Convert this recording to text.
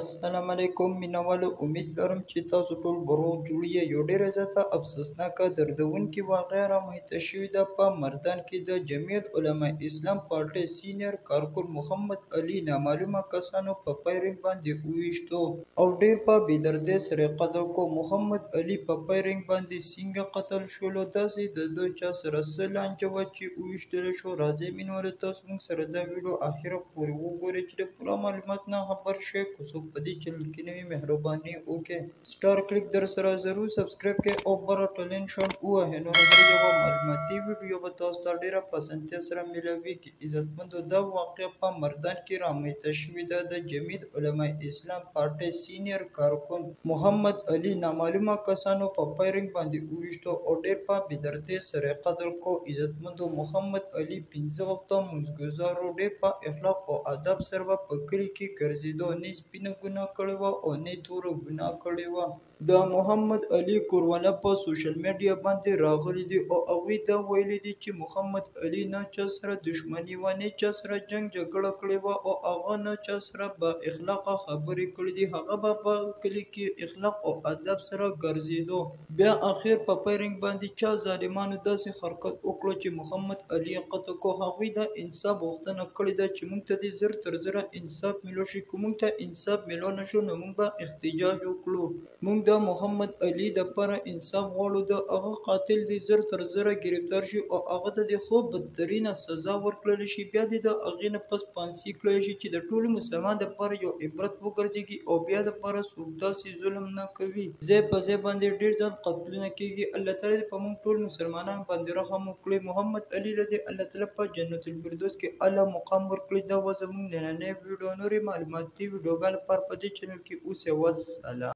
अस्सलामुअलैकुम मिनावालो, उम्मीद लरम چې تاسو ټول بروغ جوړ یې. یو ډېره زیاته افسوسناکه دردونکې واقعه رامنځته شوې ده په مردان کې. د جمعیت علماء اسلام پارټۍ سینیر کارکون محمد علي نامعلومه کسانو په پیرنګ باندې وویشتو او ډېر په بېدردۍ سره قتل کو. محمد علي په پیرنګ باندې څنګه قتل شولو، داسې د ده چا سره څه لانجه وه چې وویشتل شو. راځئ مینوالو، تاسو موږ سره دا ویډیو اخره پورې وګورئ چې د پوره معلومات نه خبر شئ. که څوک په دې چینل کې نوي مهرباني وکړئ سټار کلیک در سره ضرور سبسکرایب کړئ او بټن شون ووهئ، نو هر یوه معلوماتي ویډیو به تاسو ته ډېره په اسانتیا سره میلاویږي. عزتمندو، دا واقعه په مردان کې رامنځته شوې ده. د جمعیت علماء اسلام پارټۍ سینیر کارکون محمد علي نامعلومه کسانو په پیرنګ باندې وویشتو او ډېر په بېدردۍ سره قتل کو. عزتمندو، محمد علي 5 وخته مونځګزار و، ډېر په اخلاق او ادب سره به په کلي کې ګرځېدو، نه سپینه ګناه کړې وه او نه توره ګناه کړې وه. د محمد علي کورونه په سوشل میډیا باندې راغلي دي او هغوی دا ویلي دي چې محمد علي نه چا سره دښمني وه، نه چا سره جنګ جګړه کړې وه او هغه نه چا سره با اخلاقه خبرې کړې دي. هغه به په کلي کې اخلاق او ادب سره ګرځېدو. بیا اخر په پیرنګ باندې چا ظالمانو داسې حرکت وکړو چې محمد علي قتل کو. هغوی د انصاف غوښتنه کړې ده چې موږ ته دې زر تر زره انصاف میلو شي. که موږ ته انصاف میلو نه شو نو موږ به احتجاج وکړو. موږ د محمد علي دپاره انصاف غواړو. د هغه قاتل دې زر تر زره ګرفتار شي او هغه ته دې خو بدترینه سزا ورکړل شي. بیا دې د هغې نه پس پانسي کړی شي چې د ټولو مسلمان دپاره یو عبرت وګرځېږي او بیا دپاره څوک داسې ظلم نه کوي. ځای په ځای باندې ډېر زیات قتلونه کېږي. الله تعالی دې په موږ ټول مسلمانانو باندې رحم وکړي. محمد علي له دې الله تعالی په جنت الفردوس کې اعلی مقام ورکړي. دا وه زموږ نننۍ ویډیو. نورې معلوماتي ویډیوګانو لپاره په دې چینل کې اوسئ. والسلام.